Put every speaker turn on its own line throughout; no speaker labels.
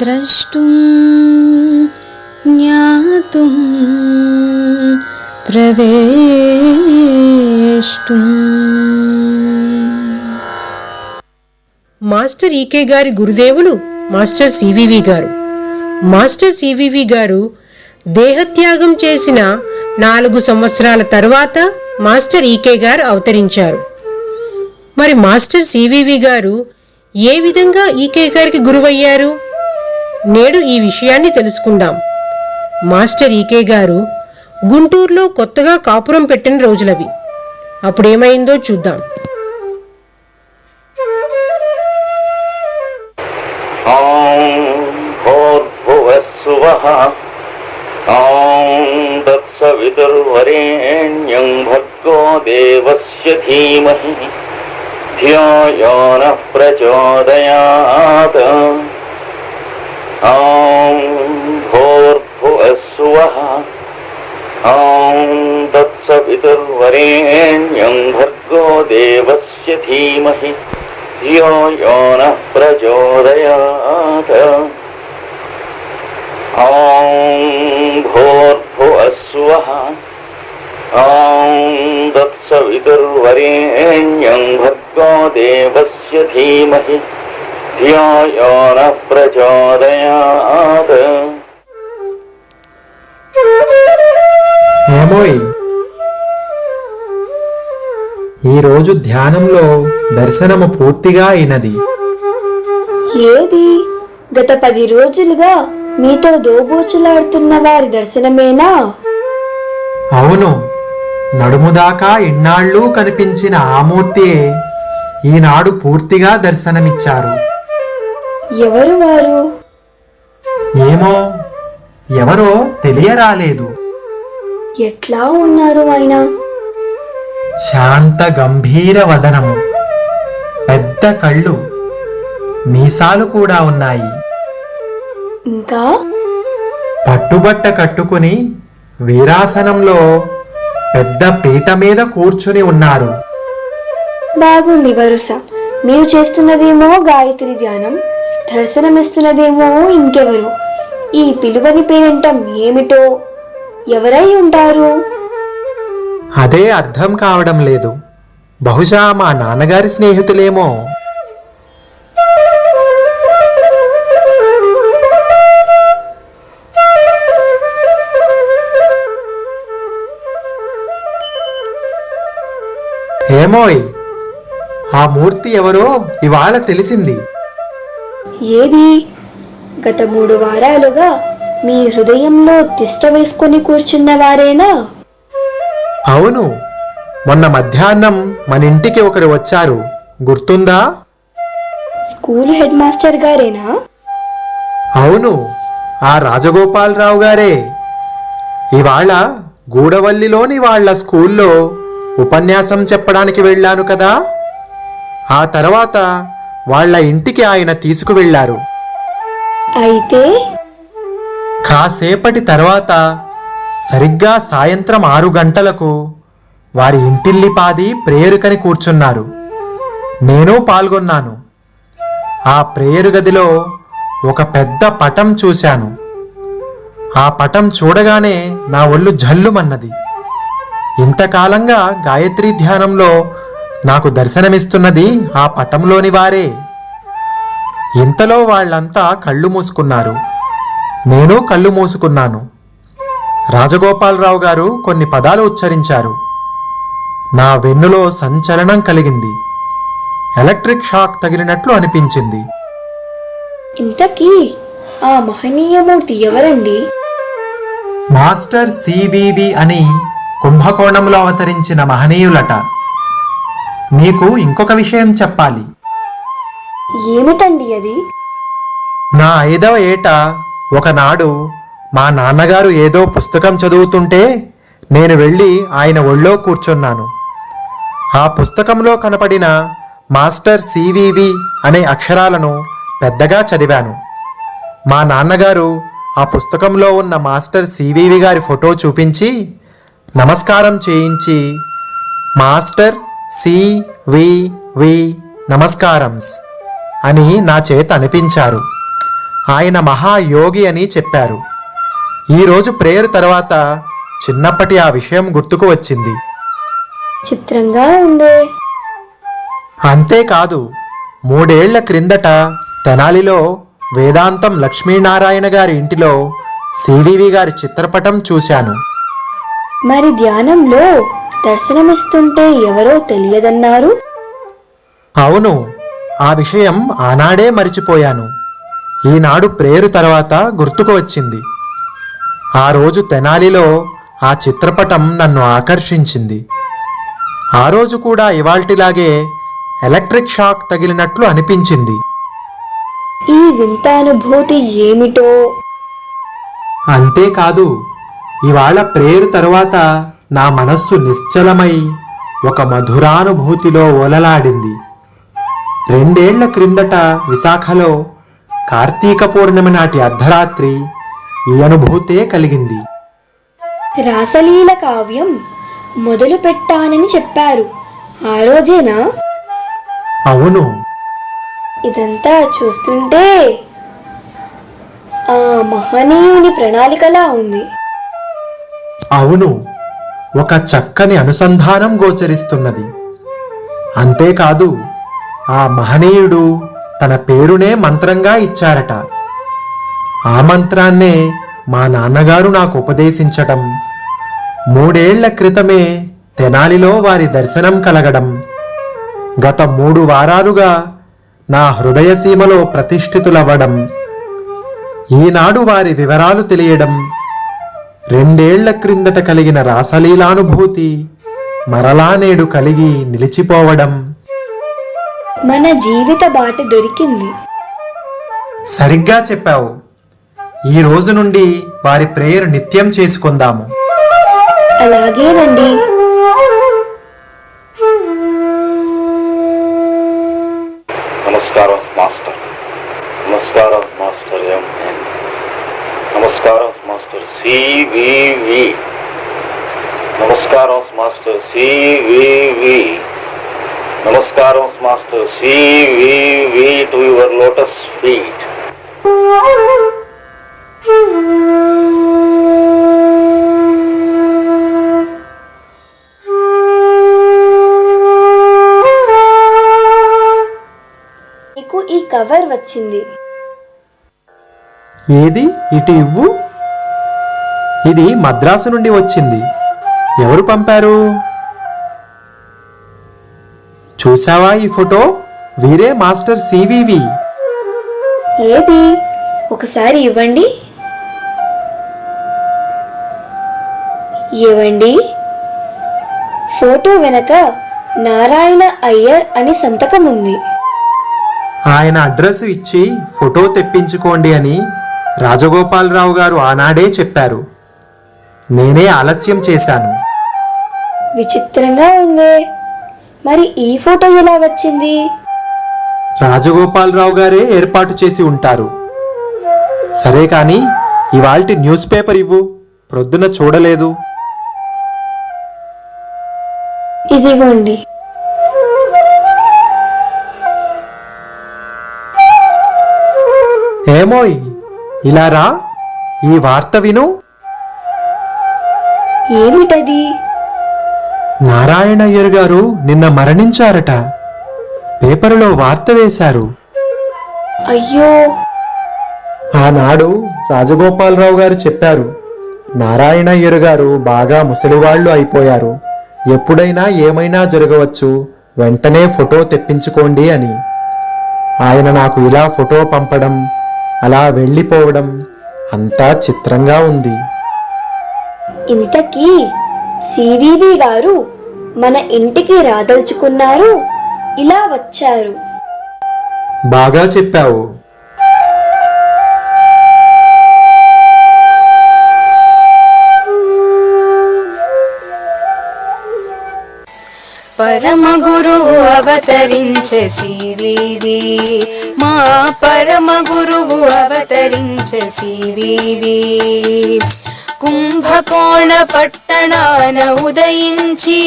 द्रष्टुं ज्ञातुं प्रवेष्टुं।
మాస్టర్ ఈకే గారి గురుదేవులు మాస్టర్ సివివి గారు. మాస్టర్ సివివి గారు దేహత్యాగం చేసిన 4 సంవత్సరాల తర్వాత మాస్టర్ ఈకే గారు అవతరించారు. మరి మాస్టర్ సివివి గారు ఏ విధంగా ఈకే గారికి గురువయ్యారు? నేడు ఈ విషయాన్ని తెలుసుకుందాం. మాస్టర్ ఈకే గారు గుంటూరులో కొత్తగా కాపురం పెట్టిన రోజులవి. అప్పుడేమైందో చూద్దాం.
తత్సవితుర్వరేణ్యం భర్గో దేవస్య ధీమహి ధియో నః ప్రచోదయాత్. భూర్భువస్సువః తత్సవితుర్వరేణ్యం భర్గో దేవస్య ధీమహి ధియో నః ప్రచోదయాత్. భూర్భువస్సువః తత్సవితుర్వరేణ్యం భర్గో దేవస్య ధీమహి ధియో నః ప్రచోదయాత్.
ఏమోయ్, ఈరోజు ధ్యానంలో దర్శనము పూర్తిగా అయినది.
ఏది? గత 10 రోజులుగా మీతో దోబూచులాడుతున్న వారి దర్శనమేనా?
అవును, నడుముదాకా ఇన్నాళ్ళు కనిపించిన ఆ మూర్తియే ఈనాడు పూర్తిగా దర్శనమిచ్చారు.
ఎవరు వారు?
ఏమో, ఎవరో తెలియరాలేదు.
ఎట్లా ఉన్నారు ఆయన?
శాంత గంభీర వదనము, పెద్ద కళ్ళు, మీసాలు కూడా ఉన్నాయి.
ఇంకా
పట్టుబట్ట కట్టుకుని వీరాసనంలో పెద్ద పీట మీద కూర్చుని ఉన్నారు.
బాగుంది వరుస. మీరు చేస్తున్నదేమో గాయత్రి ధ్యానం, దర్శనమిస్తున్నదేమో ఇంకెవరు? ఈ పిలువని పేరంటం ఏమిటో? ఎవరై ఉంటారు?
అదే అర్థం కావడం లేదు. బహుశా మా నాన్నగారి స్నేహితులేమో. ఏమోయ్, ఆ మూర్తి ఎవరో ఇవాళ తెలిసింది.
ఏది? గత 3 వారాలుగా మీ హృదయంలో తిష్ట వేసుకొని కూర్చున్న వారేనా?
అవును, మొన్న మధ్యాహ్నం మన ఇంటికి ఒకరు వచ్చారు, గుర్తుందా?
స్కూల్ హెడ్ మాస్టర్ గారేనా?
అవును, ఆ రాజగోపాలరావు గారే. ఇవాళ గూడవల్లిలోని వాళ్ళ స్కూల్లో ఉపన్యాసం చెప్పడానికి వెళ్ళాను కదా. ఆ తర్వాత వాళ్ళ ఇంటికి ఆయన తీసుకువెళ్లారు.
అయితే
కాసేపటి తర్వాత సరిగ్గా సాయంత్రం 6 గంటలకు వారి ఇంటిల్లిపాది ప్రేయరుకని కూర్చున్నారు. నేను పాల్గొన్నాను. ఆ ప్రేయరు గదిలో ఒక పెద్ద పటం చూశాను. ఆ పటం చూడగానే నా ఒళ్ళు జల్లుమన్నది. ఇంతకాలంగా గాయత్రి ధ్యానంలో నాకు దర్శనమిస్తున్నది ఆ పటంలోని వారే. ఇంతలో వాళ్ళంతా కళ్ళు మూసుకున్నారు. నేను కళ్ళు మూసుకున్నాను. రాజగోపాలరావు గారు కొన్ని పదాలు ఉచ్చరించారు. నా వెన్నులో సంచలనం కలిగింది. ఎలక్ట్రిక్ షాక్ తగిలినట్లు అనిపించింది.
ఇంతకీ ఆ మహనీయమూర్తి ఎవరండి?
మాస్టర్ సివివి అని కుంభకోణంలో అవతరించిన మహనీయులట. నీకు ఇంకొక విషయం చెప్పాలి.
ఏమిటండి అది?
నా 5వ ఏట ఒకనాడు మా నాన్నగారు ఏదో పుస్తకం చదువుతుంటే నేను వెళ్ళి ఆయన ఒళ్ళో కూర్చున్నాను. ఆ పుస్తకంలో కనపడిన మాస్టర్ సివివి అనే అక్షరాలను పెద్దగా చదివాను. మా నాన్నగారు ఆ పుస్తకంలో ఉన్న మాస్టర్ సివివి గారి ఫోటో చూపించి నమస్కారం చేయించి, మాస్టర్ సివివి నమస్కారంస్ అని నా చేత అనిపించారు. ఆయన మహాయోగి అని చెప్పారు. ఈరోజు ప్రేయర్ తర్వాత చిన్నప్పటి ఆ విషయం గుర్తుకు వచ్చింది.
చిత్రంగా ఉందే.
అంతేకాదు 3 ఏళ్ల క్రిందట తెనాలిలో వేదాంతం లక్ష్మీనారాయణ గారి ఇంటిలో సివివి గారి చిత్రపటం చూశాను.
మరి ధ్యానంలో దర్శనమిస్తుంటే ఎవరో తెలియదన్నారు?
అవును, ఆ విషయం ఆనాడే మరిచిపోయాను. ఈనాడు ప్రేయరు తర్వాత గుర్తుకు వచ్చింది. ఆ రోజు తెనాలిలో ఆ చిత్రపటం నన్ను ఆకర్షించింది. ఆ రోజు కూడా ఇవాల్టిలాగే ఎలక్ట్రిక్ షాక్ తగిలినట్లు అనిపించింది.
ఈ వింత అనుభూతి ఏమిటో.
అంతేకాదు, ఇవాళ ప్రేయరు తరువాత నా మనస్సు నిశ్చలమై ఒక మధురానుభూతిలో ఓలలాడింది. 2 ఏళ్ల క్రిందట విశాఖలో కార్తీక పౌర్ణమి నాటి అర్ధరాత్రి ఈ అనుభూతే కలిగింది.
రాసలీల కావ్యం మొదలు పెట్టానని చెప్పారు. ఆ రోజేనా?
అవును.
ఇదంతా చూస్తుంటే ఆ మహనీయుని ప్రణాళికలా ఉంది.
అవును, ఒక చక్కని అనుసంధానం గోచరిస్తున్నది. అంతేకాదు, ఆ మహనీయుడు తన పేరునే మంత్రంగా ఇచ్చారట. ఆ మంత్రాన్నే మా నాన్నగారు నాకు ఉపదేశించటం, 3 ఏళ్ల క్రితమే తెనాలిలో వారి దర్శనం కలగడం, గత 3 వారాలుగా నా హృదయసీమలో ప్రతిష్ఠితులవ్వడం, ఈనాడు వారి వివరాలు తెలియడం, 2 ఏళ్ల క్రిందట కలిగిన రాసలీలానుభూతి మరలా నేడు కలిగి నిలిచిపోవడం.
మన జీవిత బాట దొరికింది.
సరిగ్గా చెప్పావు. ఈ రోజు నుండి వారి ప్రేయర్ నిత్యం చేసుకుందాము.
అలాగేనండి.
నమస్కారం మాస్టర్. నమస్కారం మాస్టర్ ఎంఎన్. నమస్కారం మాస్టర్ సివివి. నమస్కారం మాస్టర్ సివివి. నమస్కారం master C V V to your lotus feet.
నీకు ఈ కవర్ వచ్చింది.
ఏది ఇటు ఇవ్వు. ఇది మద్రాసు నుండి వచ్చింది. ఎవరు పంపారు? చూసావా ఈ ఫోటో? వీరే మాస్టర్ సివివి.
ఏది? ఒకసారి ఇవ్వండి. ఇవ్వండి. ఫోటో వెనక నారాయణ అయ్యర్ అని సంతకం ఉంది.
ఆయన అడ్రస్ ఇచ్చి ఫోటో తెప్పించుకోండి అని రాజగోపాలరావు గారు ఆనాడే చెప్పారు. నేనే ఆలస్యం చేశాను.
విచిత్రంగా ఉంది. మరి ఈ ఫోటో ఎలా వచ్చింది?
రాజగోపాలరావు గారే ఏర్పాటు చేసి ఉంటారు. సరే కాని ఇవాల్టి న్యూస్ పేపర్ ఇవ్వు. ప్రొద్దున చూడలేదు.
ఇదిగోండి.
ఏమోయ్, ఇలా రా, ఈ వార్త విను.
ఏమిటది?
నారాయణయ్యర్ గారు నిన్న మరణించారట. పేపరులో వార్త వేశారు.
అయ్యో.
ఆనాడు రాజగోపాలరావు గారు చెప్పారు, నారాయణయ్యర్ గారు బాగా ముసలివాళ్లు అయిపోయారు, ఎప్పుడైనా ఏమైనా జరగవచ్చు, వెంటనే ఫోటో తెప్పించుకోండి అని. ఆయన నాకు ఇలా ఫోటో పంపడం, అలా వెళ్ళిపోవడం అంతా చిత్రంగా ఉంది.
ఇంతకీ సివివి గారు మన ఇంటికి రాదలుచుకున్నారు, ఇలా వచ్చారు.
బాగా చెప్పావు.
పరమ గురువు అవతరించే సివివి, మా పరమ గురువు అవతరించే సివివి. కుంభకోణ పట్టణాన ఉదయించి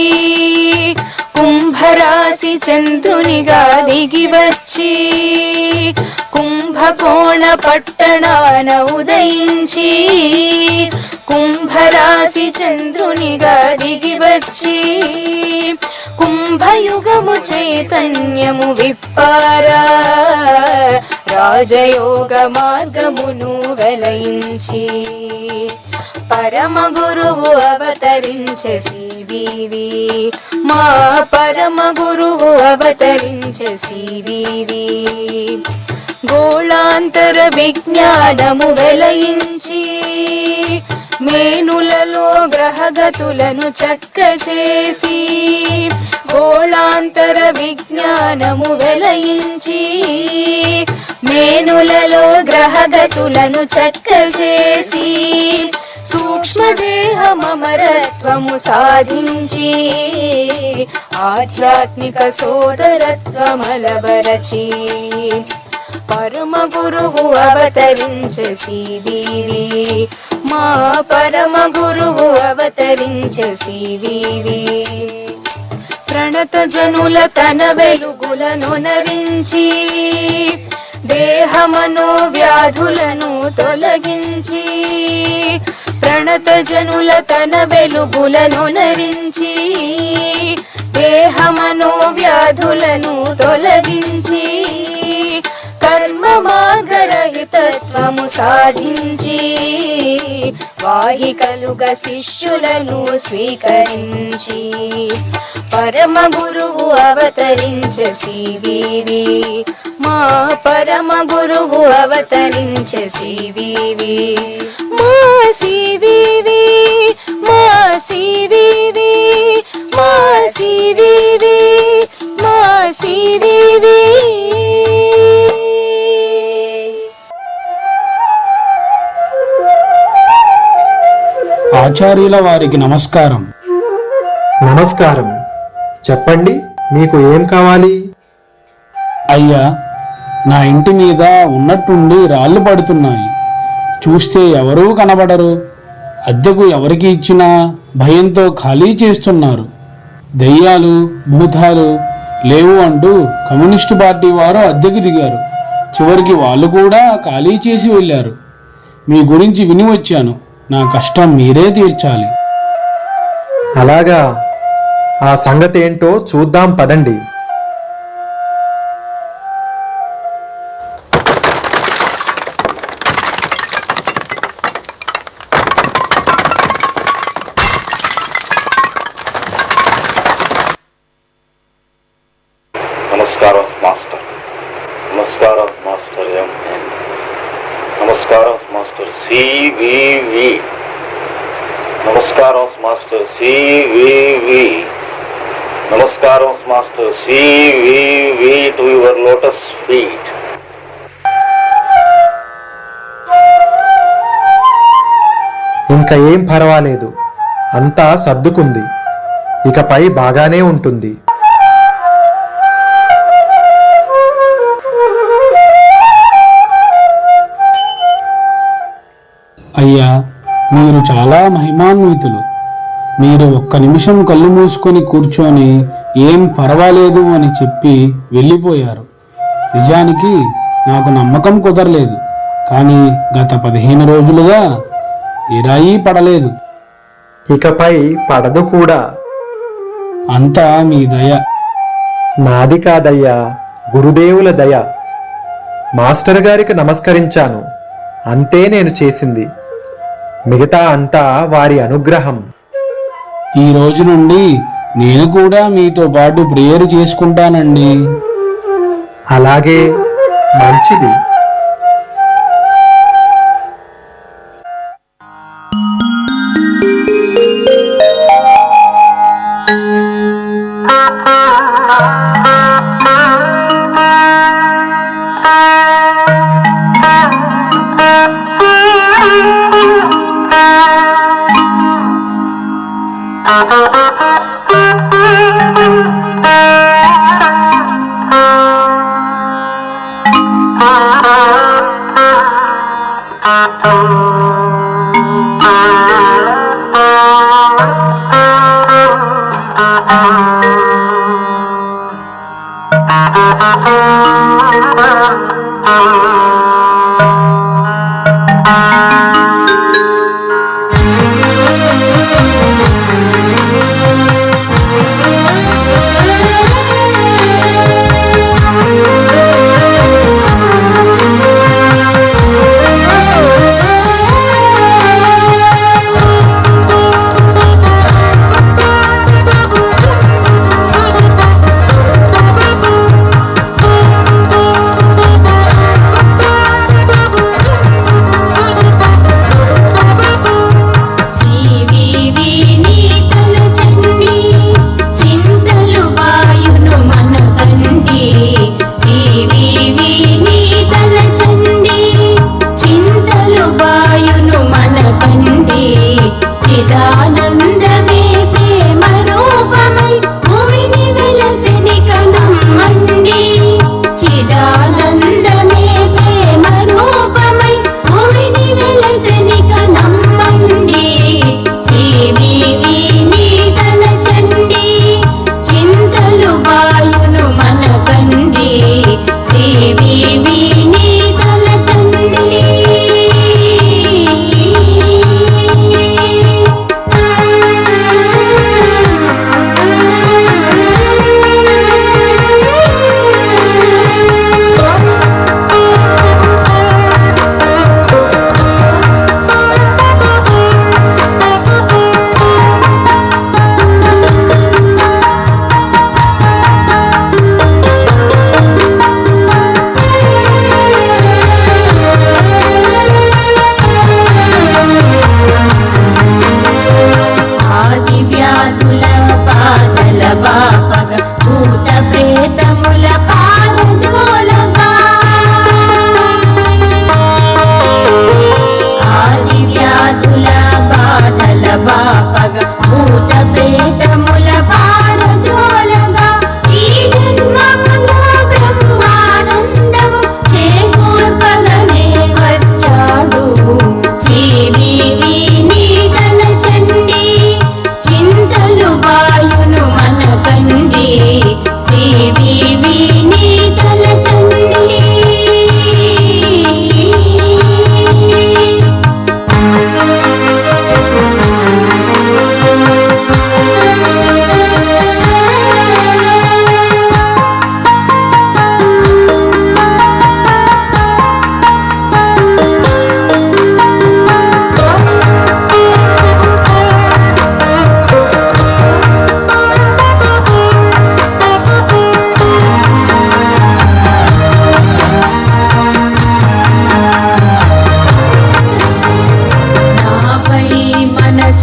కుంభరాశి చంద్రునిగా దిగివచ్చి కుంభకోణ పట్టణాన ఉదయించి కుంభరాశి చంద్రునిగా దిగివచ్చి కుంభయుగము చైతన్యము విప్పారా రాజయోగ మార్గమును వెలయించి పరమ గురువు అవతరించే సివివి మా పరమ గురువు అవతరించే సివివి గోళాంతర విజ్ఞానము వెలయించి మేనులలో గ్రహగతులను చక్కచేసి గోళాంతర విజ్ఞానము వెలయించి మేనులలో గ్రహగతులను చక్కచేసి సూక్ష్మదేహమరత్వము సాధించి ఆధ్యాత్మిక సోదరత్వమలబరచి పరమ గురువు అవతరించే సివివి మా పరమ గురువు అవతరించే సివివి ప్రణత జనుల తన వెలుగులను నరించి దేహమనో వ్యాధులను తొలగించి ప్రణత జనుల తన వెలుగులను నరించి దేహమనో వ్యాధులను తొలగించి కర్మ మార్గరహితత్వము సాధించి వాహికలుగా శిష్యులను స్వీకరించి పరమ గురువు అవతరించే సివివి మా పరమ గురువు అవతరించే సివివి మా సివివి మా సివివి మా సివివి మా సివివి
ఆచార్యుల వారికి నమస్కారం.
నమస్కారం. చెప్పండి, మీకు ఏం కావాలి?
అయ్యా, నా ఇంటి మీద ఉన్నట్టుండి రాళ్ళు పడుతున్నాయి. చూస్తే ఎవరూ కనబడరు. అద్దెకు ఎవరికి ఇచ్చినా భయంతో ఖాళీ చేస్తున్నారు. దెయ్యాలు భూతాలు లేవు అంటూ కమ్యూనిస్టు పార్టీ వారు అద్దెకు దిగారు. చివరికి వాళ్ళు కూడా ఖాళీ చేసి వెళ్ళారు. మీ గురించి విని వచ్చాను. నా కష్టం మీరే తీర్చాలి.
అలాగా, ఆ సంగతి ఏంటో చూద్దాం పదండి.
నమస్కారం మాస్టర్. నమస్కారం మాస్టర్ ఎంఎన్. నమస్కారం మాస్టర్ సివివి. నమస్కారం మాస్టర్ సివివి. నమస్కారం master C V V to your lotus feet.
ఇంకా ఏం పర్వాలేదు, అంతా సర్దుకుంది. ఇకపై బాగానే ఉంటుంది.
అయ్యా, మీరు చాలా మహిమాన్వితులు. మీరు ఒక్క నిమిషం కళ్ళు మూసుకొని కూర్చొని ఏం పర్వాలేదు అని చెప్పి వెళ్ళిపోయారు. నిజానికి నాకు నమ్మకం కుదరలేదు. కానీ గత 15 రోజులుగా ఇరాయి పడలేదు.
ఇకపై పడదు కూడా.
అంతా మీ దయ.
నాది కాదయ్యా, గురుదేవుల దయ. మాస్టర్ గారికి నమస్కరించాను, అంతే నేను చేసింది. మిగతా అంతా వారి అనుగ్రహం.
ఈ రోజు నుండి నేను కూడా మీతో పాటు ప్రేయర్ చేసుకుంటానండి.
అలాగే, మంచిది.
Ah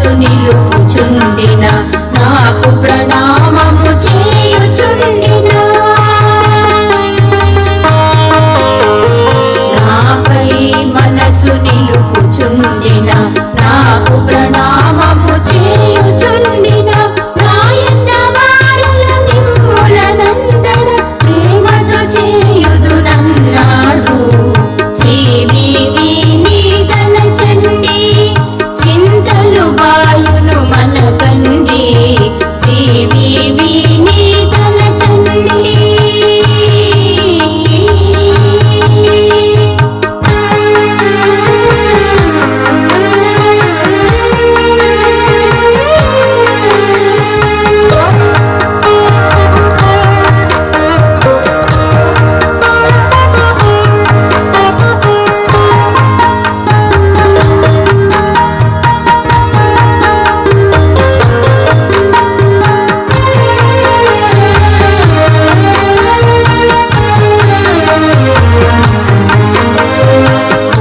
మనసు నిలుపుచుండిన నాకు ప్రణామము చేయుచుండిన నాపై మనసు నిలుపుచుండిన నాకు ప్రణామము చేయుచుండిన నాయంద వారల మిమ్ములనందర ప్రేమతో చేయుదునన్నాడు. సివివి నీ తలచండి చింతలు బాయును మనకండి. సివివి నీ తలచండి.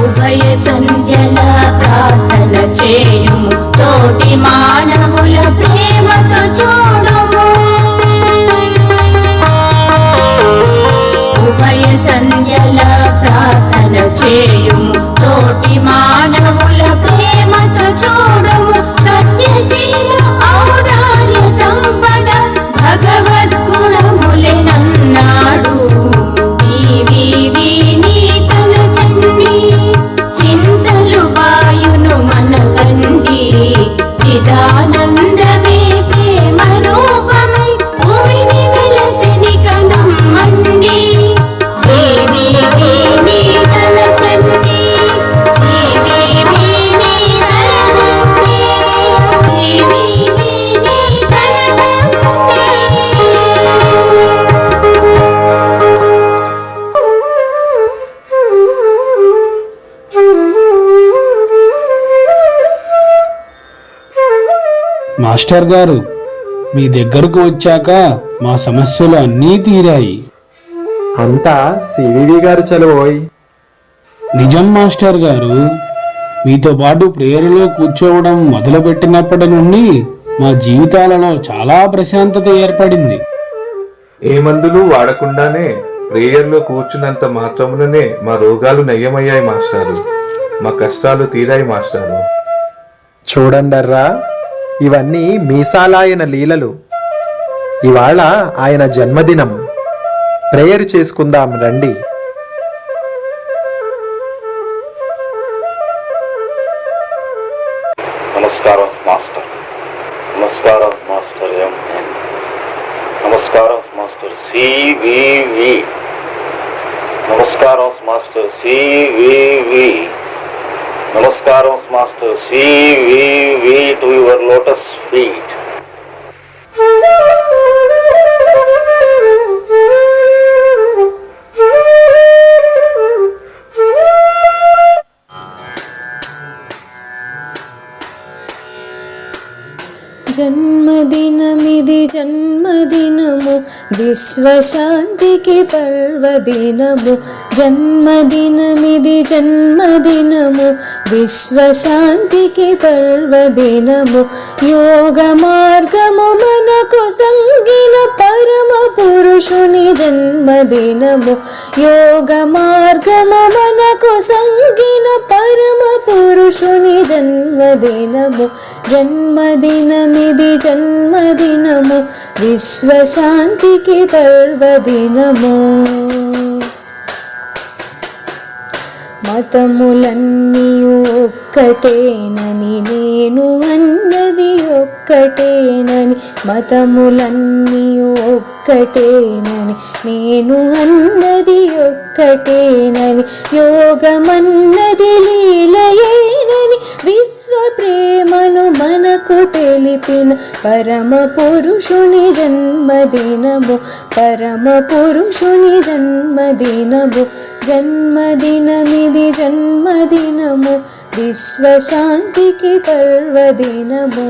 ఉభయ సంధ్యల ప్రార్థన చేయుము తోటి మానవుల ప్రేమతో చూడుము. ఉభయ సంధ్యల ప్రార్థన చేయుము తోటి మానవుల ప్రేమతో చూడుము. సత్యశీల ఔదార్య సంపద భగవద్గుణములెనన్నాడు. వివి నీ తలచండి చింతలు బాయును మనకండి. చిదానందమే ప్రేమ రూపమై భూమిని వెలసిని కనమ్మండి. సివివి నీ తలచండి. సివివి నీ తలచండి. సివివి నీ తలచండి.
మాస్టర్ గారు, మీ దగ్గరకు వచ్చాక మా సమస్యలు అన్నీ తీరాయి.
అంతా సివివి గారు చలువోయ్.
నిజం మాస్టర్ గారు, మీతో పాటు ప్రేయరులో కూర్చోవడం మొదలుపెట్టినప్పటి నుండి మా జీవితాలలో చాలా ప్రశాంతత ఏర్పడింది.
ఏ మందులు వాడకుండానే ప్రేయర్లో కూర్చున్నంత మాత్రముననే మా రోగాలు నయ్యమయ్యాయి మాస్టారు. మా కష్టాలు తీరాయి మాస్టారు.
చూడండర్రా, ఇవన్నీ మీసాలాయన లీలలు. ఇవాళ ఆయన జన్మదినం. ప్రేయర్ చేసుకుందాం రండి.
నమస్కారం మాస్టర్. నమస్కారం మాస్టర్ ఎంఎన్. నమస్కారం మాస్టర్ సివివి. నమస్కారం మాస్టర్ సివివి. నమస్కారం master C V V to your lotus feet.
జన్మదినమిది జన్మదినము విశ్వశాంతికి పర్వదినము. జన్మదినమిది జన్మదినము విశ్వశాంతికి పర్వదినము. యోగ మార్గము మనకు సంగిన పరమ పురుషుని జన్మదినము. యోగ మార్గము మనకు సంగిన పరమ పురుషుని జన్మదినము. జన్మదినమిది జన్మదినము విశ్వశాంతికి పర్వదినము. మతములన్నీయు ఒక్కటేనని నేను అన్నది ఒక్కటేనని. మతములన్నీయు ఒక్కటేనని నేను అన్నది ఒక్కటేనని. యోగమన్నది లీలయేనని విశ్వ ప్రేమను మనకు తెలిపిన పరమ పురుషుని జన్మదినము. పరమ పురుషుని జన్మదినము. జన్మదినమిది జన్మదినము విశ్వశాంతికి పర్వదినము.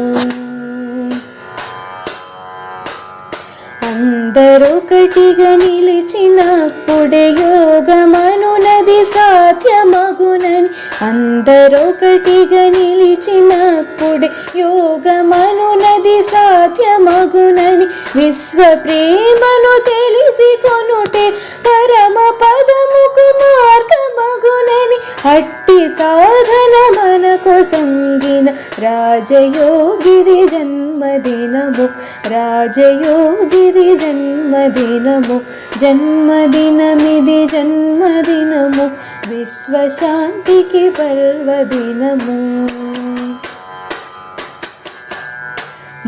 అందరొకటిగా నిలిచినప్పుడే యోగమనునది సాధ్యమగునని, అందరొకటిగా నిలిచినప్పుడే యోగమనునది సాధ్యమగునని, విశ్వ ప్రేమను తెలిసి కొనుటే పరమ పదముకు మార్గమగునని, అట్టి సాధన మనకు సంగిన రాజయోగిది జన్మదినము, రాజయోగిది జన్మదినము, జన్మదినమిది జన్మదినము, విశ్వశాంతికి పర్వదినము.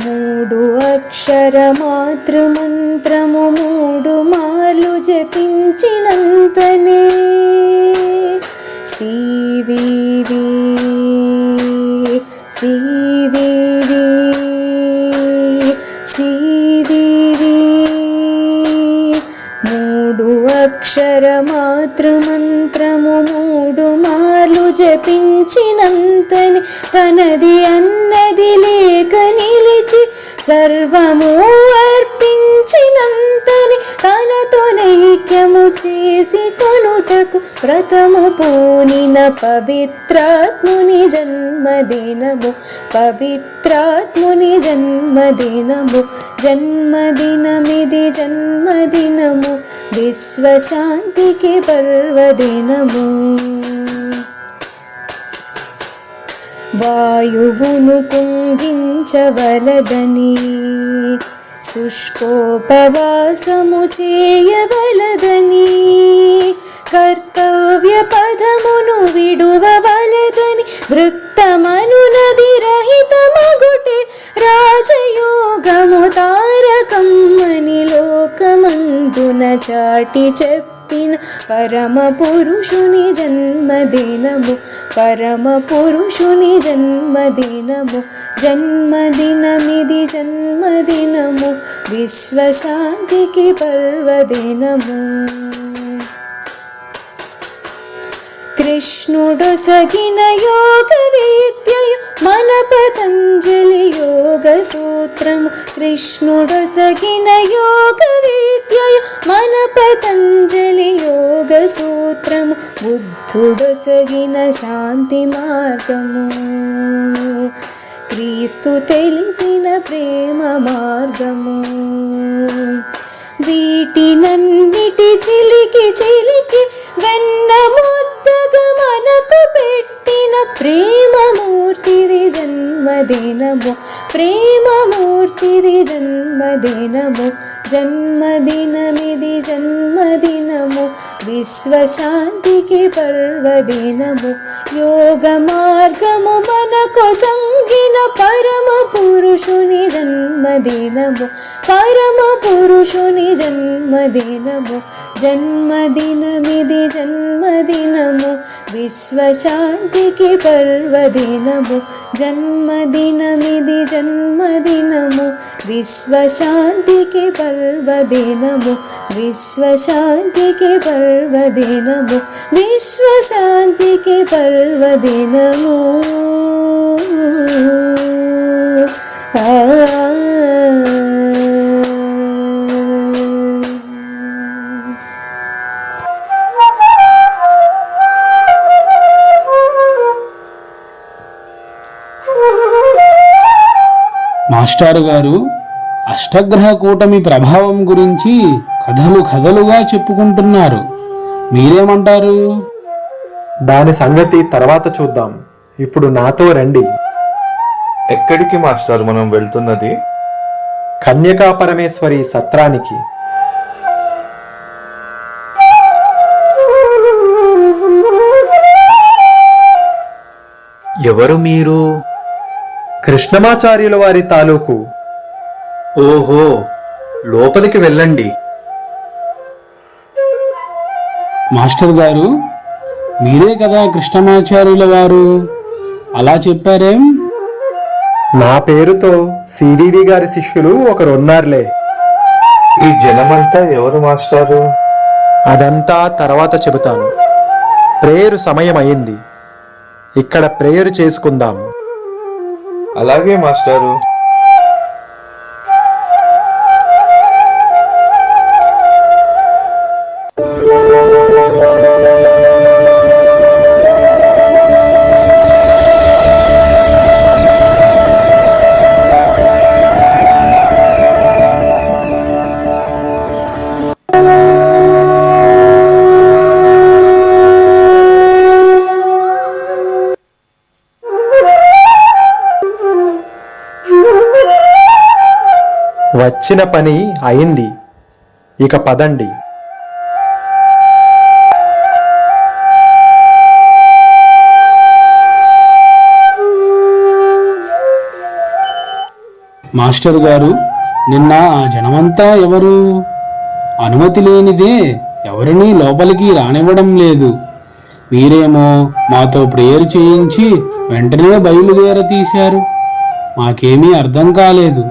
3 అక్షర మాతృమంత్రము 3 మార్లు జపించినంతనే సివివి సివివి సివివి. 3 అక్షర మాతృమంత్రము 3 మార్లు జపించినంతని, తనది అన్నది లేక నిలిచి సర్వము అర్పించినంతని, తనతో నైక్యము చేసి కొనుటకు వ్రతము పూనిన పవిత్రాత్ముని జన్మదినము, పవిత్రాత్ముని జన్మదినము, జన్మదినమిది జన్మదినము, విశ్వశాంతికి పర్వదినము. వాయువును కుంభించవలదని, శుష్కోపవాసము చేయవలదని, కర్తవ్య పదమును విడువవలదని, వృత్తమనునది రహితమగుటే రాజయోగము తారకమ్మని లోకమందున చాటి చెప్పిన పరమ పురుషుని జన్మదినము, పరమ పురుషుని జన్మదినము, జన్మదినమిది జన్మదినము, విశ్వశాంతికి పర్వదినము. కృష్ణుడొసగిన యోగ విద్యయు మన పతంజలి యోగ సూత్రము, కృష్ణుడొసగిన యోగ విద్యయు మన పతంజలి యోగ సూత్రము, బుద్ధుడొసగిన శాంతి మార్గము, క్రీస్తు తెలిపిన ప్రేమ మార్గము. వీటినన్నిటి చిలికి చిలికి వెన్న ముద్దగా మనకు పెట్టిన ప్రేమమూర్తిది జన్మదినము, ప్రేమమూర్తిది జన్మదినము, జన్మదినమిది జన్మదినము, విశ్వశాంతికి పర్వదినము. యోగ మార్గము మనకు సంగిన పరమ పురుషుని జన్మదినము, పరమ పురుషుని జన్మదినము, జన్మదినమిది జన్మదినము, విశ్వశాంతికి పర్వదినము, జన్మదినమిది జన్మదినము, విశ్వశాంతికి పర్వదినము, విశ్వశాంతికి పర్వదినము, విశ్వశాంతికి పర్వదినము.
మాస్టారు గారు అష్టగ్రహ కూటమి ప్రభావం గురించి కథలు కథలుగా చెప్పుకుంటున్నారు, మీరేమంటారు?
దాని సంగతి తర్వాత చూద్దాం. ఇప్పుడు నాతో రండి.
ఎక్కడికి మాస్టర్ మనం వెళ్తున్నది?
కన్యకా పరమేశ్వరి సత్రానికి.
ఎవరు మీరు?
కృష్ణమాచార్యుల వారి తాలూకు.
ఓహో, లోపలికి వెళ్ళండి.
మాస్టర్ గారు, మీరే కదా కృష్ణమాచార్యుల వారు, అలా చెప్పారేం?
నా పేరుతో సివివి గారి శిష్యులు ఒకరున్నారులే.
ఈ జనమంతా ఎవరు మాస్టారు?
అదంతా తర్వాత చెబుతాను. ప్రేయరు సమయం అయింది, ఇక్కడ ప్రేయరు చేసుకుందాము.
అలాగే మాస్టారు.
వచ్చిన పని అయింది. ఇక పదండి.
మాస్టర్ గారు, నిన్న ఆ జనమంతా ఎవరు? అనుమతి లేనిదే ఎవరినీ లోపలికి రానివ్వడం లేదు. మీరేమో మాతో ప్రేయర్ చేయించి వెంటనే బయలుదేరతీశారు. మాకేమీ అర్థం కాలేదు.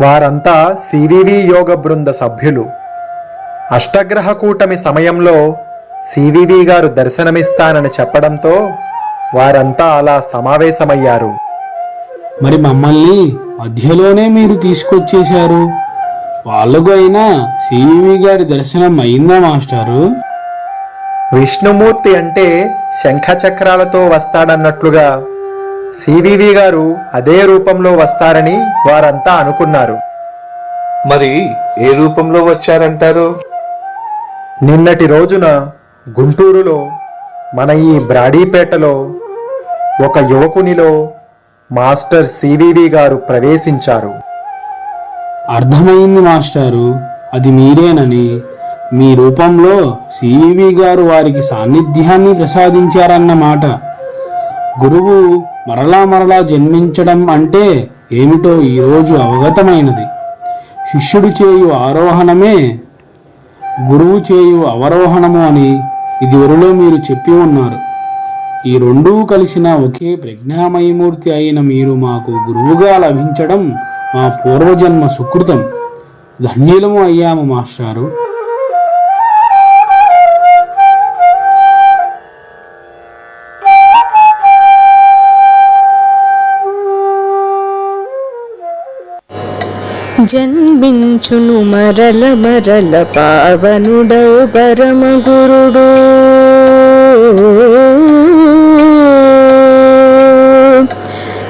వారంతా సివివి యోగ బృంద సభ్యులు. అష్టగ్రహ కూటమి సమయంలో సివివి గారు దర్శనమిస్తానని చెప్పడంతో వారంతా అలా సమావేశమయ్యారు.
మరి మమ్మల్ని మధ్యలోనే మీరు తీసుకొచ్చేశారు. వాళ్ళకు అయినా సివివి గారి దర్శనం అయిందా మాస్టారు?
విష్ణుమూర్తి అంటే శంఖచక్రాలతో వస్తాడన్నట్లుగా సివివి గారు అదే రూపంలో వస్తారని వారంతా అనుకున్నారు.
మరి ఏ రూపంలో వచ్చారంటారు?
నిన్నటి రోజున గుంటూరులో, మన ఈ బ్రాడీపేటలో ఒక యువకునిలో మాస్టర్ సివివి గారు ప్రవేశించారు.
అర్థమైంది మాస్టారు, అది మీరేనని. మీ రూపంలో సివివి గారు వారికి సాన్నిధ్యాన్ని ప్రసాదించారన్నమాట. గురువు మరలా జన్మించడం అంటే ఏమిటో ఈరోజు అవగతమైనది. శిష్యుడు చేయు ఆరోహణమే గురువు చేయు అవరోహణము అని ఇదివరలో మీరు చెప్పి ఉన్నారు. ఈ రెండూ కలిసిన ఒకే ప్రజ్ఞామయమూర్తి అయిన మీరు మాకు గురువుగా లభించడం మా పూర్వజన్మ సుకృతం. ధన్యులము అయ్యాము మాస్టారు.
జన్మించును మరల మరల పావనుడవు పరమ గురుడు.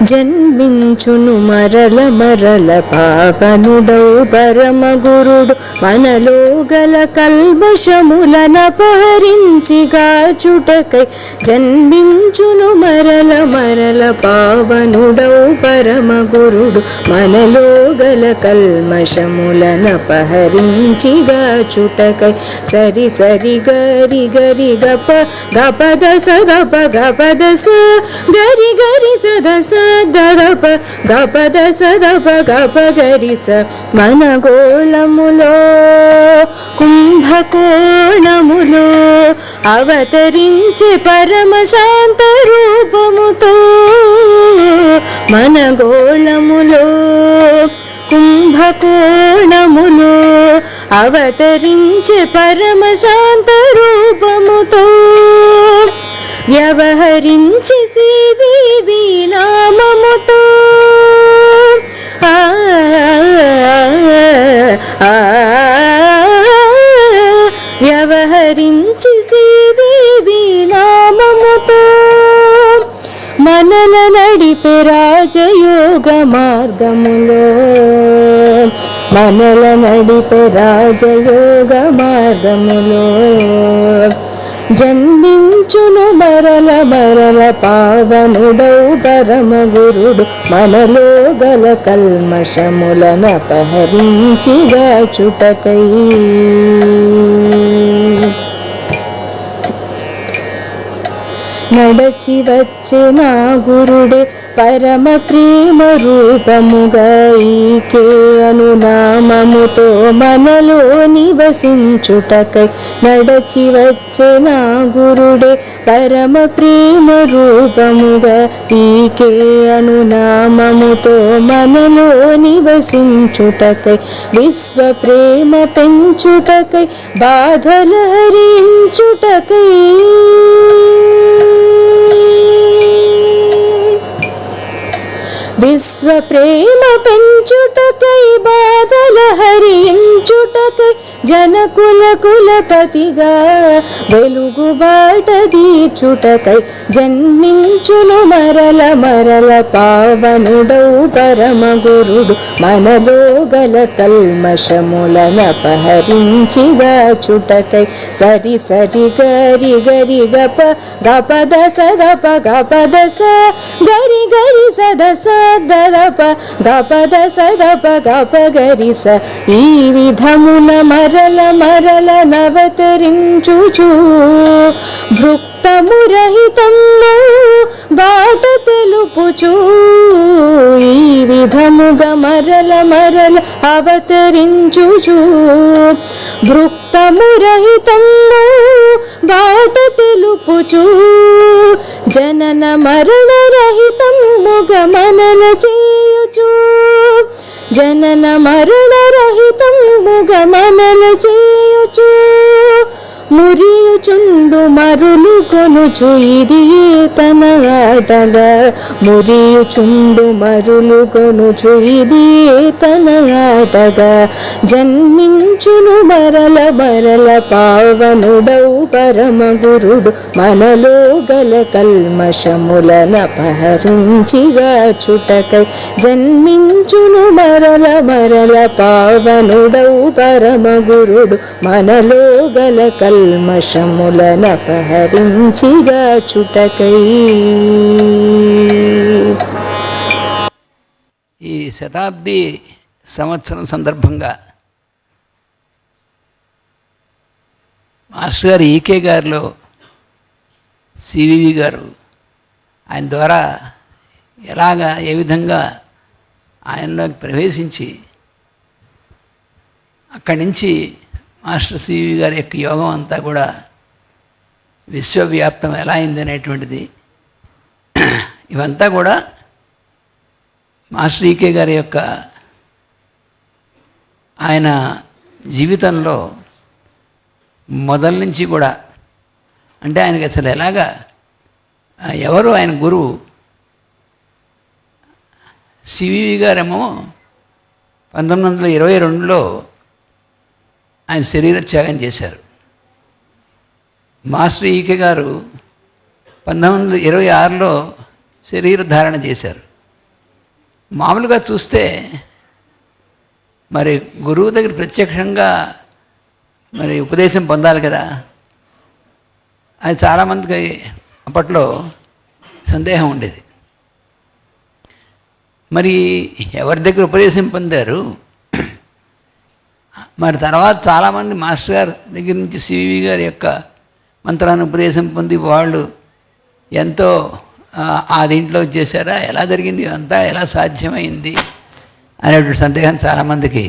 జన్మించును మరల మరల పావనుడవు పరమ గురుడు. మనలో గల కల్మషములనపహరించి గాచుటకై జన్మించును మరల మరల పావనుడవు పరమ గురుడు. మనలో గల కల్మషములనపహరించి గాచుటకై సరి సరి గరి గరి గప గపద సదప గపద స గరి గరి సదస దదప గపద సదప గప గరి స. మన గోళములో కుంభకోణములో అవతరించే పరమ శాంత రూపముతో. మన గోళములో కుంభకోణములో అవతరించే పరమ శాంత రూపముతో వ్యవహరించి సివివి నామముతో. వ్యవహరించి సివివి నామముతో మనల నడిపే రాజయోగ మార్గములో. మనల నడిపే రాజయోగ మార్గములో జన్మించును మరల మరల పావనుడౌ పరమ గురుడు. మనలో గల కల్మషములనపహరించి గాచుటకై నడచి వచ్చే నా గురుడే పరమ ప్రేమ రూపముగా ఈకే అనునామముతో మనలో నివసించుటకై. నడచి వచ్చే నా గురుడే పరమ ప్రేమ రూపముగా ఈకే అనునామముతో మనలో నివసించుటకై. విశ్వ ప్రేమ పెంచుటకై బాధల హరించుటకై. విశ్వ ప్రేమ పెంచుటకై బాధల హరించుటకై జనకుల కులపతిగా వెలుగు బాట దీచుటకై జన్మించును మరల మరల పావనుడౌ పరమ గురుడు. మనలో గల కల్మషములనపహరించి గాచుటకై సరి సరి గరి గరి గప గపద సదప గపద స గరి గరి సదస దదప గపద సదప గప గరిస ఈ విధమున మరల మరల నవతరించుచు భృక్తమురహితము బాట తెలుపుచు ఈ విధముగా మరల మరల అవతరించుచు భృక్తమురహితము బాట తెలుపుచు జనన మరణ రహితముగ మనన చేయుచు జనన మరణ రహితముగ మనన చేయుచు మురియుచుండు మరులు కొనుచు ఇది తన ఆటగా మురియుచుండు మరులు కొనుచు ఇది తన ఆటగా జన్మించును మరల మరల పావనుడౌ పరమ గురుడు మనలో గల కల్మషములన పహరించిగా చుటకై జన్మించును మరల మరల పావనుడౌ పరమ గురుడు మనలో గల కల్మషములన పహరించిగా చుటకై.
ఈ శతాబ్ది సంవత్సరం సందర్భంగా మాస్టర్ గారు ఈకే గారిలో సివివి గారు ఆయన ద్వారా ఏ విధంగా ఆయనలోకి ప్రవేశించి అక్కడి నుంచి మాస్టర్ సివి గారి యొక్క యోగం అంతా కూడా విశ్వవ్యాప్తం ఎలా అయింది అనేటువంటిది ఇవంతా కూడా మాస్టర్ ఈకే గారి యొక్క ఆయన జీవితంలో మొదల నుంచి కూడా అంటే ఆయనకి అసలు ఎలాగా ఎవరు ఆయన గురువు సివివి గారేమో 1922లో ఆయన శరీర త్యాగం చేశారు. మాస్టర్ ఈకే గారు 1926లో శరీర ధారణ చేశారు. మామూలుగా చూస్తే మరి గురువు దగ్గర ప్రత్యక్షంగా మరి ఉపదేశం పొందాలి కదా, అది చాలామందికి అప్పట్లో సందేహం ఉండేది. మరి ఎవరి దగ్గర ఉపదేశం పొందారు? మరి తర్వాత చాలామంది మాస్టర్ గారి దగ్గర నుంచి సివి గారి యొక్క మంత్రాన్ని ఉపదేశం పొంది వాళ్ళు ఎంతో ఆ దీంట్లో చేశారా, ఎలా జరిగింది అంతా, ఎలా సాధ్యమైంది అనేటువంటి సందేహం చాలామందికి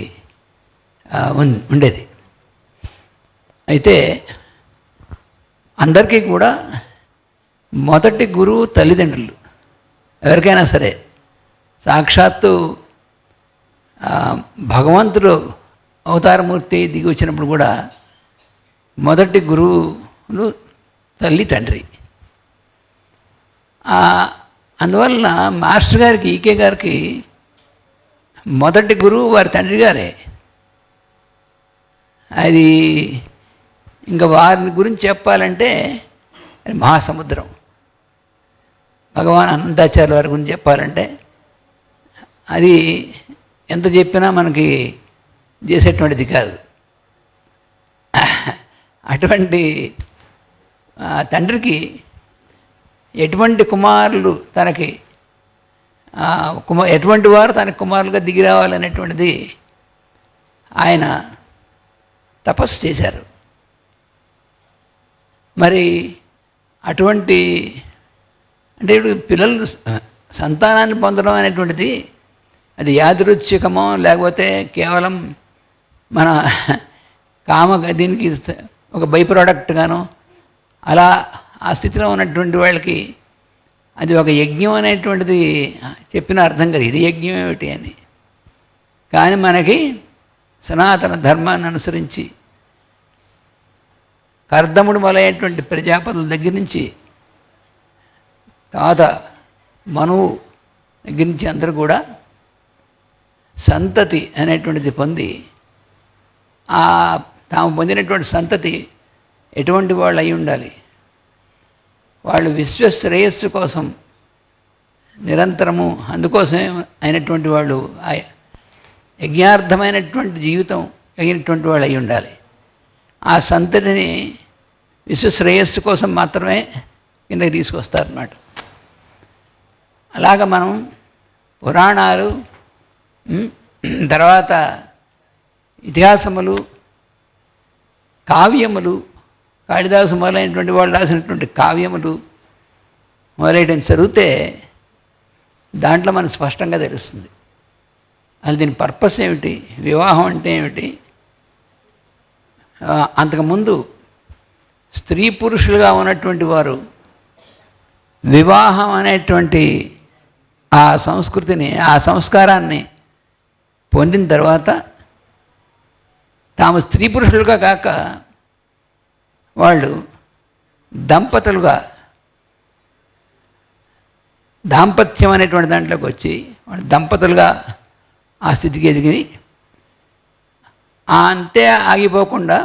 ఉండేది. అయితే అందరికీ కూడా మొదటి గురువు తల్లిదండ్రులు. ఎవరికైనా సరే సాక్షాత్తు భగవంతుడు అవతారమూర్తి దిగి వచ్చినప్పుడు కూడా మొదటి గురువులు తల్లి తండ్రి. అందువలన మాస్టర్ గారికి ఈకే గారికి మొదటి గురువు వారి తండ్రి గారే. అది ఇంకా వారిని గురించి చెప్పాలంటే మహాసముద్రం. భగవాన్ అనంతాచార్య వారి గురించి చెప్పాలంటే అది ఎంత చెప్పినా మనకి చేసేటువంటిది కాదు. అటువంటి తండ్రికి ఎటువంటి కుమారులు తనకి ఎటువంటి వారు తనకి కుమారులుగా దిగి రావాలనేటువంటిది ఆయన తపస్సు చేశారు. మరి అటువంటి అంటే ఇప్పుడు పిల్లలు సంతానాన్ని పొందడం అనేటువంటిది అది యాదృచ్ఛికమో లేకపోతే కేవలం మన దీనికి ఒక బై ప్రోడక్ట్గానో అలా ఆ స్థితిలో ఉన్నటువంటి వాళ్ళకి అది ఒక యజ్ఞం అనేటువంటిది చెప్పిన అర్థం కదా, ఇది యజ్ఞం ఏమిటి అని. కానీ మనకి సనాతన ధర్మాన్ని అనుసరించి కర్దముడు మొదలైనటువంటి ప్రజాపతుల దగ్గర నుంచి తర్వాత మనువు దగ్గర నుంచి అందరూ కూడా సంతతి అనేటువంటిది పొంది తాము పొందినటువంటి సంతతి ఎటువంటి వాళ్ళు అయి ఉండాలి, వాళ్ళు విశ్వశ్రేయస్సు కోసం నిరంతరము అందుకోసమే అయినటువంటి వాళ్ళు యజ్ఞార్థమైనటువంటి జీవితం కలిగినటువంటి వాళ్ళు అయి ఉండాలి. ఆ సంతతిని విశ్వశ్రేయస్సు కోసం మాత్రమే కిందకి తీసుకొస్తారన్నమాట. అలాగ మనం పురాణాలు, తర్వాత ఇతిహాసములు, కావ్యములు, కాళిదాసు మొదలైనటువంటి వాళ్ళు రాసినటువంటి కావ్యములు మొదలైనటువంటి చదివితే దాంట్లో మనకు స్పష్టంగా తెలుస్తుంది. అది దీని పర్పస్ ఏమిటి, వివాహం అంటే ఏమిటి. అంతకుముందు స్త్రీ పురుషులుగా ఉన్నటువంటి వారు వివాహం అనేటువంటి ఆ సంస్కృతిని, ఆ సంస్కారాన్ని పొందిన తర్వాత తాము స్త్రీ పురుషులుగా కాక వాళ్ళు దంపతులుగా, దాంపత్యం అనేటువంటి దాంట్లోకి వచ్చి వాళ్ళు దంపతులుగా ఆ స్థితికి ఎదిగి అంతే ఆగిపోకుండా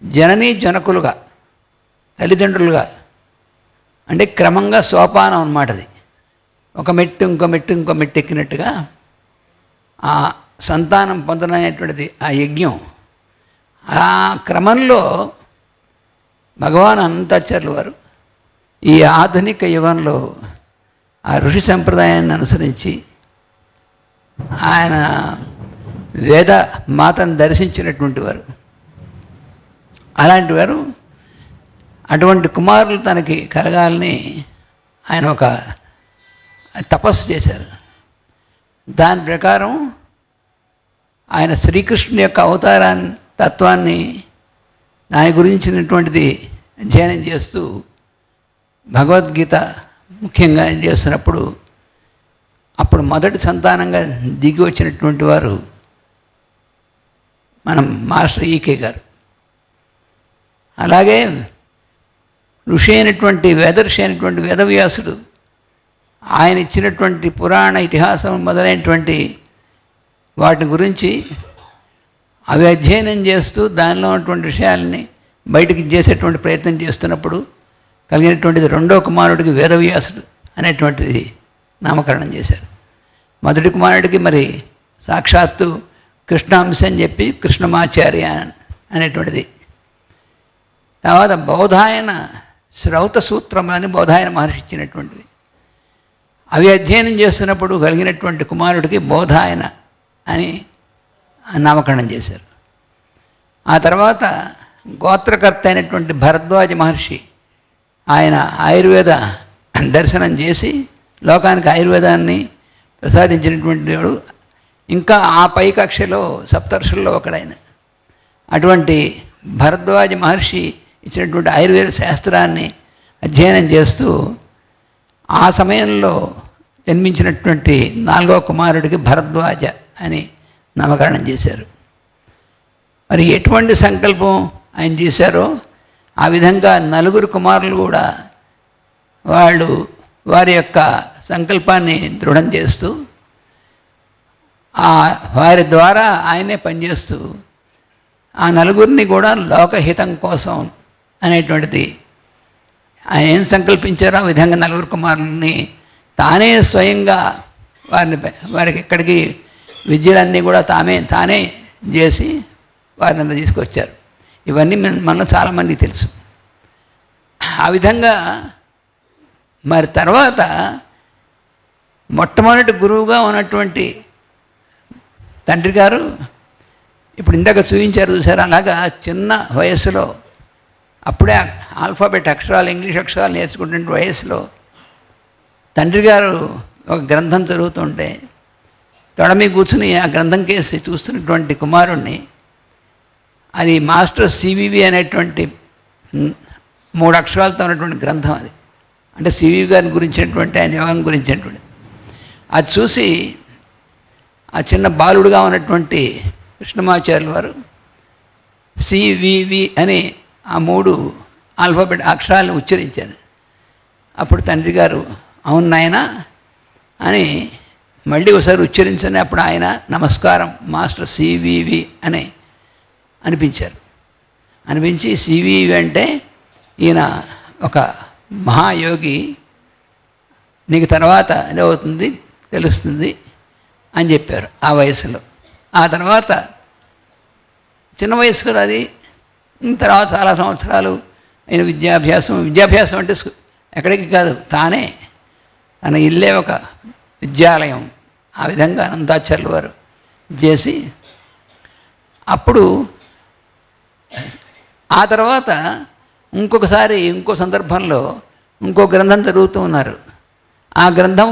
జననీ జనకులుగా, తల్లిదండ్రులుగా, అంటే క్రమంగా సోపానం అన్నమాట. అది ఒక మెట్టు ఇంకో మెట్టు ఇంకో మెట్టు ఎక్కినట్టుగా ఆ సంతానం పొందననేటువంటిది ఆ యజ్ఞం. ఆ క్రమంలో భగవాన్ అనంతాచార్యులు వారు ఈ ఆధునిక యుగంలో ఆ ఋషి సంప్రదాయాన్ని అనుసరించి ఆయన వేద మాతను దర్శించినటువంటి వారు. అలాంటి వారు అటువంటి కుమారులు తనకి కలగాలని ఆయన ఒక తపస్సు చేశారు. దాని ప్రకారం ఆయన శ్రీకృష్ణుని యొక్క అవతారాన్ని, తత్వాన్ని, దాని గురించినటువంటిది అధ్యయనం చేస్తూ భగవద్గీత ముఖ్యంగా చేస్తున్నప్పుడు అప్పుడు మొదటి సంతానంగా దిగి వచ్చినటువంటి వారు మనం మాస్టర్ ఈకే గారు. అలాగే ఋషి అయినటువంటి వేదర్షి అయినటువంటి వేదవ్యాసుడు ఆయన ఇచ్చినటువంటి పురాణ ఇతిహాసం మొదలైనటువంటి వాటి గురించి అవి అధ్యయనం చేస్తూ దానిలో ఉన్నటువంటి విషయాలని బయటికి చేసేటువంటి ప్రయత్నం చేస్తున్నప్పుడు కలిగినటువంటిది రెండో కుమారుడికి వేదవ్యాసుడు అనేటువంటిది నామకరణం చేశారు. మొదటి కుమారుడికి మరి సాక్షాత్తు కృష్ణాంశ అని చెప్పి కృష్ణమాచార్య అనేటువంటిది. తర్వాత బౌధాయన శ్రౌత సూత్రములని బౌధాయన మహర్షి ఇచ్చినటువంటివి. అవి అధ్యయనం చేస్తున్నప్పుడు కలిగినటువంటి కుమారుడికి బౌధాయన అని నామకరణం చేశారు. ఆ తర్వాత గోత్రకర్త అయినటువంటి భరద్వాజ మహర్షి ఆయన ఆయుర్వేద దర్శనం చేసి లోకానికి ఆయుర్వేదాన్ని ప్రసాదించినటువంటి వాడు. ఇంకా ఆ పై కక్షలో సప్తర్షుల్లో ఒకడైన అటువంటి భరద్వాజ మహర్షి ఇచ్చినటువంటి ఆయుర్వేద శాస్త్రాన్ని అధ్యయనం చేస్తూ ఆ సమయంలో జన్మించినటువంటి 4వ కుమారుడికి భరద్వాజ అని నామకరణం చేశారు. మరి ఎటువంటి సంకల్పం ఆయన చేశారో ఆ విధంగా 4 కుమారులు కూడా వాళ్ళు వారి యొక్క సంకల్పాన్ని దృఢం చేస్తూ వారి ద్వారా ఆయనే పనిచేస్తూ ఆ 4 కూడా లోకహితం కోసం అనేటువంటిది ఆయన ఏం సంకల్పించారో ఆ విధంగా 4 కుమారులని తానే స్వయంగా వారికి ఎక్కడికి విద్యలన్నీ కూడా తానే చేసి వారిని తీసుకొచ్చారు. ఇవన్నీ మనలో చాలామందికి తెలుసు. ఆ విధంగా మరి తర్వాత మొట్టమొదటి గురువుగా ఉన్నటువంటి తండ్రి గారు ఇప్పుడు ఇందాక చూశారు. అలాగా చిన్న వయస్సులో అప్పుడే ఆల్ఫాబెట్ అక్షరాలు, ఇంగ్లీష్ అక్షరాలు నేర్చుకుంటున్న వయసులో తండ్రి గారు ఒక గ్రంథం చదువుతుంటే తొడమి కూర్చుని ఆ గ్రంథం కేసి చూస్తున్నటువంటి కుమారుణ్ణి, అది మాస్టర్ సివివి అనేటువంటి 3 అక్షరాలతో ఉన్నటువంటి గ్రంథం. అది అంటే సివివి గారిని గురించినటువంటి ఆయన యోగం గురించినటువంటి అది చూసి ఆ చిన్న బాలుడుగా ఉన్నటువంటి కృష్ణమాచార్యుల వారు సివివి అని ఆ 3 ఆల్ఫాబెట్ అక్షరాలను ఉచ్చరించారు. అప్పుడు తండ్రి గారు అవును నాయనా అని మళ్ళీ ఒకసారి ఉచ్చరించని అప్పుడు ఆయన నమస్కారం మాస్టర్ సివివి అని అనిపించారు. అనిపించి సివివి అంటే ఈయన ఒక మహాయోగి, నీకు తర్వాత ఏదవుతుంది తెలుస్తుంది అని చెప్పారు ఆ వయసులో. ఆ తర్వాత చిన్న వయసు కదా అది. తర్వాత చాలా సంవత్సరాలు ఆయన విద్యాభ్యాసం అంటే ఎక్కడికి కాదు, తన ఇల్లే ఒక విద్యాలయం ఆ విధంగా అనంతాచార్యులు వారు చేసి అప్పుడు ఆ తర్వాత ఇంకొకసారి ఇంకో సందర్భంలో ఇంకో గ్రంథం చదువుతూ ఉన్నారు. ఆ గ్రంథం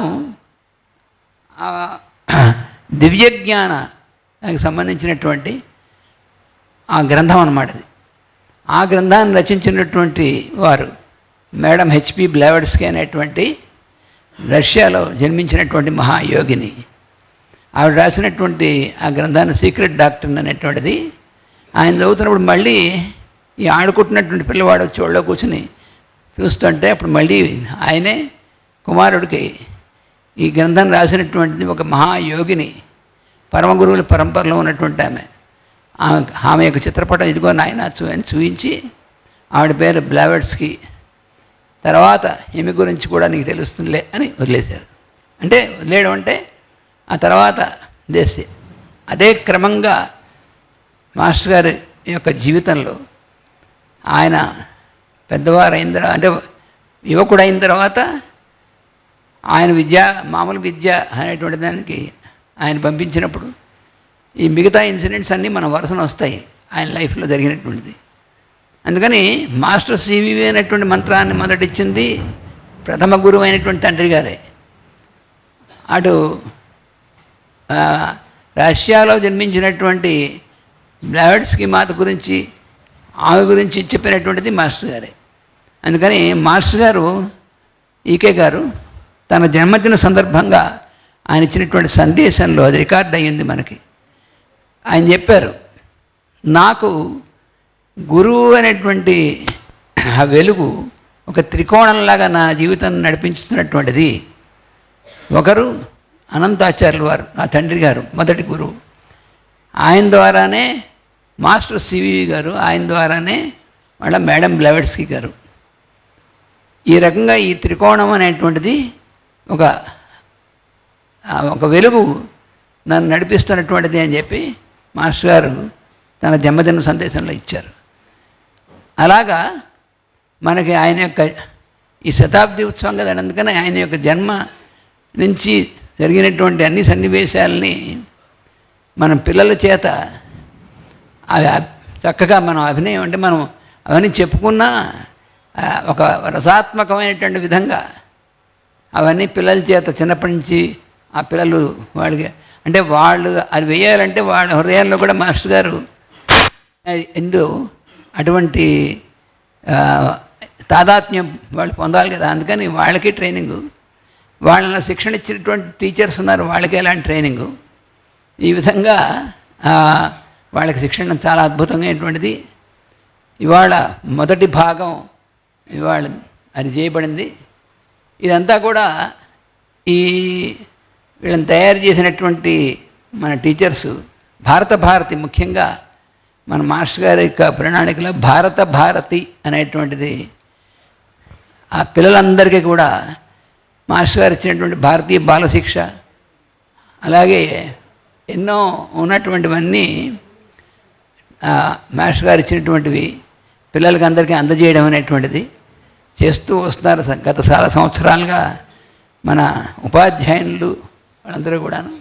దివ్యజ్ఞానానికి సంబంధించినటువంటి ఆ గ్రంథం అన్నమాట. ఆ గ్రంథాన్ని రచించినటువంటి వారు మేడం హెచ్పి బ్లావెట్స్కీ అనేటువంటి రష్యాలో జన్మించినటువంటి మహాయోగిని. ఆవిడ రాసినటువంటి ఆ గ్రంథాన్ని సీక్రెట్ డాక్టర్ అనేటువంటిది ఆయన చదువుతున్నప్పుడు మళ్ళీ ఈ ఆడుకుంటున్నటువంటి పిల్లవాడు వచ్చి ఒళ్ళో కూర్చుని చూస్తుంటే అప్పుడు మళ్ళీ ఆయనే కుమారుడికి ఈ గ్రంథం రాసినటువంటిది ఒక మహాయోగిని, పరమగురువుల పరంపరలో ఉన్నటువంటి ఆమె యొక్క చిత్రపటం ఇదిగో నాయన అని చూపించి ఆవిడ పేరు బ్లావెట్స్కీ, తర్వాత ఈమె గురించి కూడా నీకు తెలుస్తుందిలే అని వదిలేశారు. అంటే వదిలేయడం అంటే ఆ తర్వాత దేశే అదే క్రమంగా మాస్టర్ గారి యొక్క జీవితంలో ఆయన పెద్దవారు అయిన తర్వాత అంటే యువకుడు అయిన తర్వాత ఆయన మామూలు విద్య అనేటువంటి దానికి ఆయన పంపించినప్పుడు ఈ మిగతా ఇన్సిడెంట్స్ అన్నీ మన వరుసన వస్తాయి ఆయన లైఫ్లో జరిగినటువంటిది. అందుకని మాస్టర్ సివివి అనేటువంటి మంత్రాన్ని మొదటిచ్చింది ప్రథమ గురువు అయినటువంటి తండ్రి గారే. అటు రష్యాలో జన్మించినటువంటి బ్లావెట్స్కీ మాత గురించి ఆమె గురించి చెప్పినటువంటిది మాస్టర్ గారే. అందుకని మాస్టర్ గారు ఈకే గారు తన జన్మదిన సందర్భంగా ఆయన ఇచ్చినటువంటి సందేశంలో అది రికార్డ్ అయ్యింది మనకి. ఆయన చెప్పారు, నాకు గురువు అనేటువంటి ఆ వెలుగు ఒక త్రికోణంలాగా నా జీవితం నడిపించుతున్నటువంటిది. ఒకరు అనంతాచార్యులు వారు, నా తండ్రి గారు మొదటి గురువు, ఆయన ద్వారానే మాస్టర్ సివివి గారు, ఆయన ద్వారానే వాళ్ళ మేడం బ్లావెట్స్కీ గారు. ఈ రకంగా ఈ త్రికోణం అనేటువంటిది ఒక వెలుగు నన్ను నడిపిస్తున్నటువంటిది అని చెప్పి మాస్టర్ గారు తన జన్మదిన సందేశంలో ఇచ్చారు. అలాగా మనకి ఆయన యొక్క ఈ శతాబ్ది ఉత్సవం కదా, అందుకని ఆయన యొక్క జన్మ నుంచి జరిగినటువంటి అన్ని సన్నివేశాలని మనం పిల్లల చేత చక్కగా మనం అభినయం అంటే మనం అవన్నీ చెప్పుకున్నా ఒక రసాత్మకమైనటువంటి విధంగా అవన్నీ పిల్లల చేత చిన్నప్పటి నుంచి ఆ పిల్లలు వాళ్ళకి అంటే వాళ్ళు అది వేయాలంటే వాళ్ళ హృదయాల్లో కూడా మాస్టర్ గారు అటువంటి తాదాత్మ్యం వాళ్ళు పొందాలి కదా. అందుకని వాళ్ళకి ట్రైనింగు, వాళ్ళని శిక్షణ ఇచ్చినటువంటి టీచర్స్ ఉన్నారు, వాళ్ళకి ఎలాంటి ట్రైనింగు, ఈ విధంగా వాళ్ళకి శిక్షణ చాలా అద్భుతంగాటువంటిది. ఇవాళ మొదటి భాగం ఇవాళ అది చేయబడింది. ఇదంతా కూడా వీళ్ళని తయారు చేసినటువంటి మన టీచర్సు భారత భారతి, ముఖ్యంగా మన మాస్టర్ గారి యొక్క ప్రణాళికలో భారత భారతి అనేటువంటిది ఆ పిల్లలందరికీ కూడా మాస్టర్ గారు ఇచ్చినటువంటి భారతీయ బాలశిక్ష అలాగే ఎన్నో ఉన్నటువంటివన్నీ మాస్టర్ గారు ఇచ్చినటువంటివి పిల్లలకి అందరికీ అందజేయడం అనేటువంటిది చేస్తూ వస్తున్నారు గత చాలా సంవత్సరాలుగా మన ఉపాధ్యాయులు వాళ్ళందరూ కూడాను.